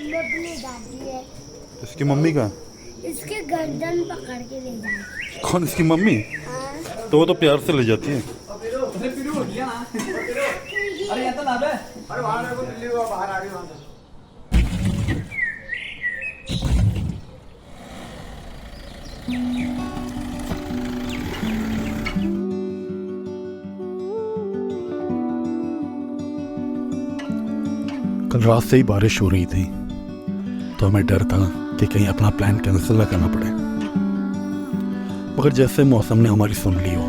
में अपनी दादी है। इसकी मम्मी का? इसके गर्दन पकड़ के ले जाए। कौन, इसकी मम्मी? हाँ। तो वो तो प्यार से ले जाती है। कल रात से ही बारिश हो रही थी, तो हमें डर था कि कहीं अपना प्लान कैंसिल ना करना पड़े। मगर जैसे मौसम ने हमारी सुन ली हो,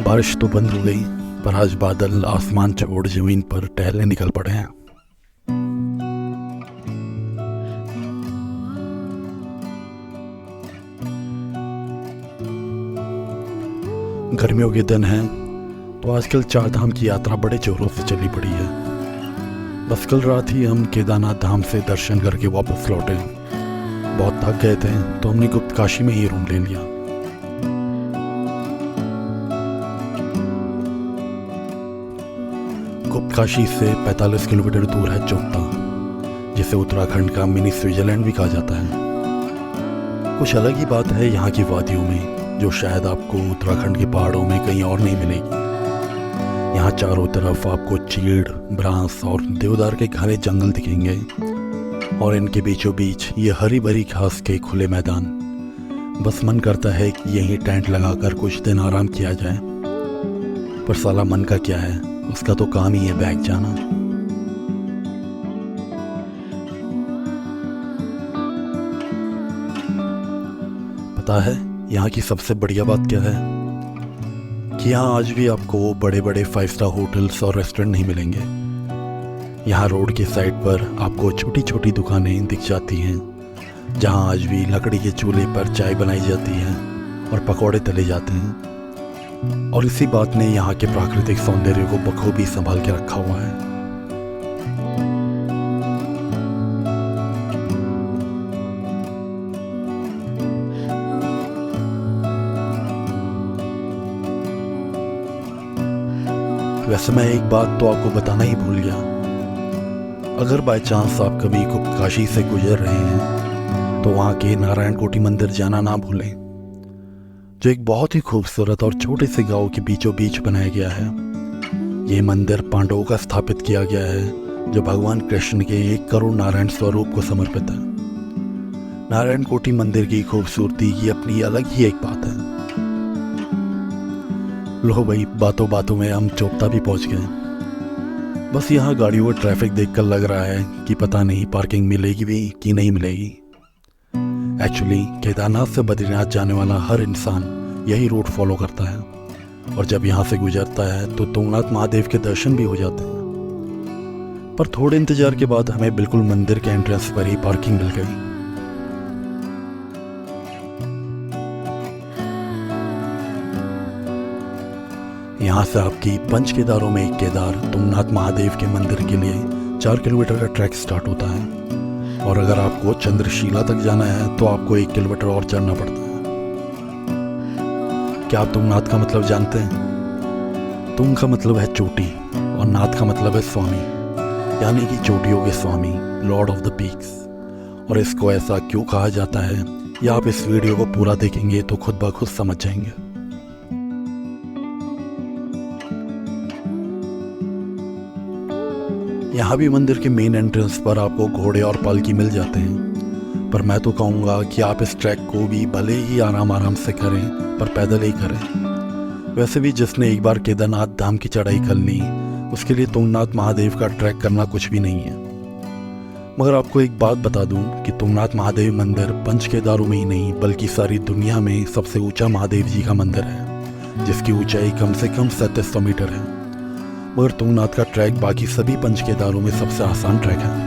बारिश तो बंद हो गई, पर आज बादल आसमान चकोड़ जमीन पर टहलने निकल पड़े हैं। गर्मियों के दिन हैं, तो आजकल 4 धाम की यात्रा बड़े जोरों से चली पड़ी है। बस कल रात ही हम केदारनाथ धाम से दर्शन करके वापस लौटे। बहुत थक गए थे, तो हमने गुप्त काशी में ही रूम ले लिया। गुप्त काशी से 45 किलोमीटर दूर है चोपता, जिसे उत्तराखंड का मिनी स्विट्जरलैंड भी कहा जाता है। कुछ अलग ही बात है यहाँ की वादियों में, जो शायद आपको उत्तराखंड के पहाड़ों में कहीं और नहीं मिलेगी। यहाँ चारों तरफ आपको चीड़, ब्रांस और देवदार के घने जंगल दिखेंगे, और इनके बीचों बीच ये हरी भरी घास के खुले मैदान। बस मन करता है कि यहीं टेंट लगाकर कुछ दिन आराम किया जाए, पर साला मन का क्या है, उसका तो काम ही है बैग जाना। पता है यहाँ की सबसे बढ़िया बात क्या है? कि यहाँ आज भी आपको बड़े बड़े 5 स्टार होटल्स और रेस्टोरेंट नहीं मिलेंगे। यहाँ रोड के साइड पर आपको छोटी छोटी दुकानें दिख जाती हैं, जहाँ आज भी लकड़ी के चूल्हे पर चाय बनाई जाती है और पकौड़े तले जाते हैं। और इसी बात ने यहाँ के प्राकृतिक सौंदर्य को बखूबी संभाल के रखा हुआ है। वैसे मैं एक बात तो आपको बताना ही भूल गया। अगर बाय चांस आप कभी गुप्त काशी से गुजर रहे हैं, तो वहाँ के नारायण कोटि मंदिर जाना ना भूलें, जो एक बहुत ही खूबसूरत और छोटे से गांव के बीचों बीच बनाया गया है। ये मंदिर पांडवों का स्थापित किया गया है, जो भगवान कृष्ण के 1 करोड़ नारायण स्वरूप को समर्पित है। नारायण कोटि मंदिर की खूबसूरती की अपनी अलग ही एक बात है। लो भाई, बातों बातों में हम चोपता भी पहुंच गए। बस यहाँ गाड़ियों का ट्रैफिक देखकर लग रहा है कि पता नहीं पार्किंग मिलेगी भी कि नहीं मिलेगी। एक्चुअली केदारनाथ से बद्रीनाथ जाने वाला हर इंसान यही रूट फॉलो करता है, और जब यहाँ से गुजरता है तो तुंगनाथ महादेव के दर्शन भी हो जाते हैं। पर थोड़े इंतजार के बाद हमें बिल्कुल मंदिर के एंट्रेंस पर ही पार्किंग मिल गई। यहाँ से आपकी पंच केदारों में एक केदार तुंगनाथ महादेव के मंदिर के लिए 4 किलोमीटर का ट्रैक स्टार्ट होता है, और अगर आपको चंद्रशिला तक जाना है तो आपको 1 किलोमीटर और चढ़ना पड़ता है। क्या आप तुंगनाथ का मतलब जानते हैं? तुंग का मतलब है चोटी, और नाथ का मतलब है स्वामी, यानी कि चोटियों के स्वामी, लॉर्ड ऑफ द पीक्स। और इसको ऐसा क्यों कहा जाता है, या आप इस वीडियो को पूरा देखेंगे तो खुद ब खुद समझ जाएंगे। यहाँ भी मंदिर के मेन एंट्रेंस पर आपको घोड़े और पालकी मिल जाते हैं, पर मैं तो कहूँगा कि आप इस ट्रैक को भी भले ही आराम से करें, पर पैदल ही करें। वैसे भी जिसने एक बार केदारनाथ धाम की चढ़ाई कर ली, उसके लिए तुंगनाथ महादेव का ट्रैक करना कुछ भी नहीं है। मगर आपको एक बात बता दूं कि तुंगनाथ महादेव मंदिर पंच केदारों में ही नहीं, बल्कि सारी दुनिया में सबसे ऊंचा महादेव जी का मंदिर है, जिसकी ऊंचाई कम से कम 3700 मीटर है। मगर तुंगनाथ का ट्रैक बाकी सभी पंच केदारों में सबसे आसान ट्रैक है।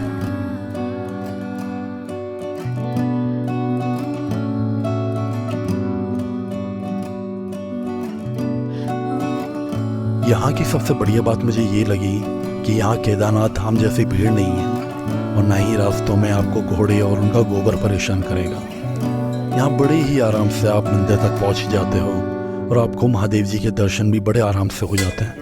यहाँ की सबसे बढ़िया बात मुझे ये लगी कि यहाँ केदारनाथ धाम जैसी भीड़ नहीं है, और ना ही रास्तों में आपको घोड़े और उनका गोबर परेशान करेगा। यहाँ बड़े ही आराम से आप मंदिर तक पहुँच जाते हो, और आपको महादेव जी के दर्शन भी बड़े आराम से हो जाते हैं।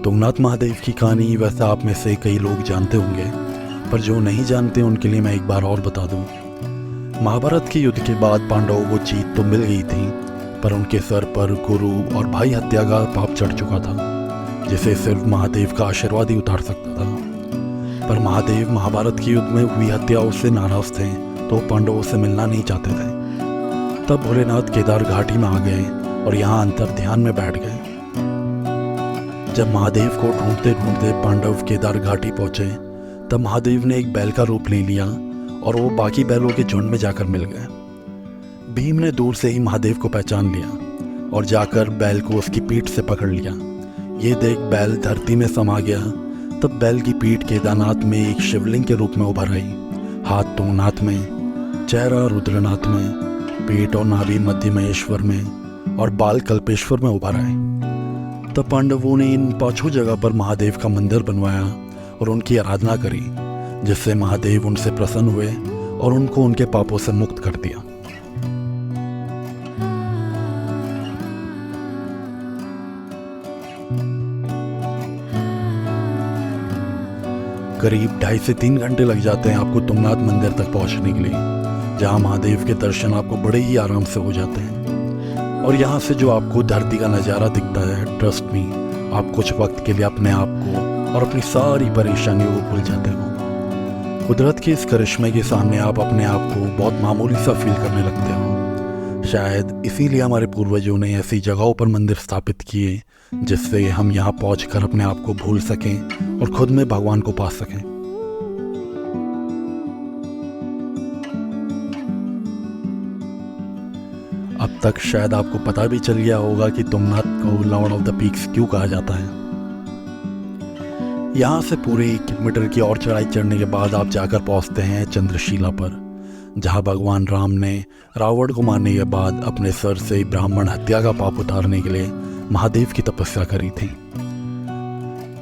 तुंगनाथ महादेव की कहानी वैसे आप में से कई लोग जानते होंगे, पर जो नहीं जानते उनके लिए मैं एक बार और बता दूं। महाभारत के युद्ध के बाद पांडवों को जीत तो मिल गई थी, पर उनके सर पर गुरु और भाई हत्या का पाप चढ़ चुका था, जिसे सिर्फ महादेव का आशीर्वाद ही उतार सकता था। पर महादेव महाभारत के युद्ध में हुई हत्याओं से नाराज थे, तो पांडवों से मिलना नहीं चाहते थे। तब भोलेनाथ केदार घाटी में आ गए और यहाँ अंतर ध्यान में बैठ गए। जब महादेव को ढूंढते ढूंढते पांडव केदार घाटी पहुंचे, तब महादेव ने एक बैल का रूप ले लिया और वो बाकी बैलों के झुंड में जाकर मिल गए। भीम ने दूर से ही महादेव को पहचान लिया और जाकर बैल को उसकी पीठ से पकड़ लिया। ये देख बैल धरती में समा गया। तब बैल की पीठ केदारनाथ में एक शिवलिंग के रूप में उभर आई। हाथ तुंगनाथ में, चेहरा रुद्रनाथ में, पेट और नाभि मध्य महेश्वर में और बाल कल्पेश्वर में उभर आए। तब पांडवों ने इन 5 जगह पर महादेव का मंदिर बनवाया और उनकी आराधना करी, जिससे महादेव उनसे प्रसन्न हुए और उनको उनके पापों से मुक्त कर दिया। करीब 2.5 से 3 घंटे लग जाते हैं आपको तुंगनाथ मंदिर तक पहुंचने के लिए, जहां महादेव के दर्शन आपको बड़े ही आराम से हो जाते हैं। और यहाँ से जो आपको धरती का नज़ारा दिखता है, ट्रस्ट मी, आप कुछ वक्त के लिए अपने आप को और अपनी सारी परेशानियों को भूल जाते हो। कुदरत के इस करिश्मे के सामने आप अपने आप को बहुत मामूली सा फील करने लगते हो। शायद इसीलिए हमारे पूर्वजों ने ऐसी जगहों पर मंदिर स्थापित किए, जिससे हम यहाँ पहुँचकर अपने आप को भूल सकें और खुद में भगवान को पा सकें। अब तक शायद आपको पता भी चल गया होगा कि तुंगनाथ को लॉर्ड ऑफ द पीक्स क्यों कहा जाता है। यहाँ से पूरे 1 किलोमीटर की और चढ़ाई चढ़ने के बाद आप जाकर पहुँचते हैं चंद्रशिला पर, जहाँ भगवान राम ने रावण को मारने के बाद अपने सर से ब्राह्मण हत्या का पाप उतारने के लिए महादेव की तपस्या करी थी।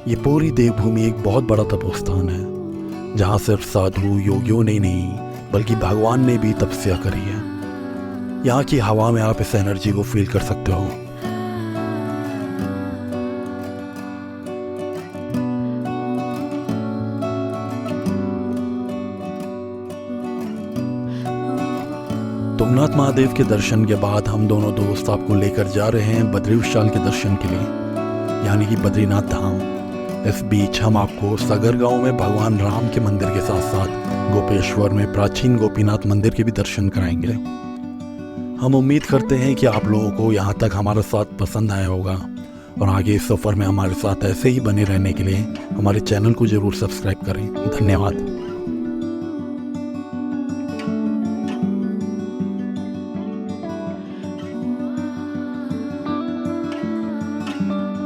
ये पूरी देवभूमि एक बहुत बड़ा तपोस्थान है, जहाँ सिर्फ साधु योगियों ने नहीं बल्कि भगवान ने भी तपस्या करी है। यहाँ की हवा में आप इस एनर्जी को फील कर सकते हो। तुंगनाथ महादेव के दर्शन के बाद हम दोनों दोस्त आपको लेकर जा रहे हैं बद्री विशाल के दर्शन के लिए, यानी कि बद्रीनाथ धाम। इस बीच हम आपको सगर गांव में भगवान राम के मंदिर के साथ साथ गोपेश्वर में प्राचीन गोपीनाथ मंदिर के भी दर्शन कराएंगे। हम उम्मीद करते हैं कि आप लोगों को यहाँ तक हमारे साथ पसंद आया होगा, और आगे इस सफ़र में हमारे साथ ऐसे ही बने रहने के लिए हमारे चैनल को ज़रूर सब्सक्राइब करें। धन्यवाद।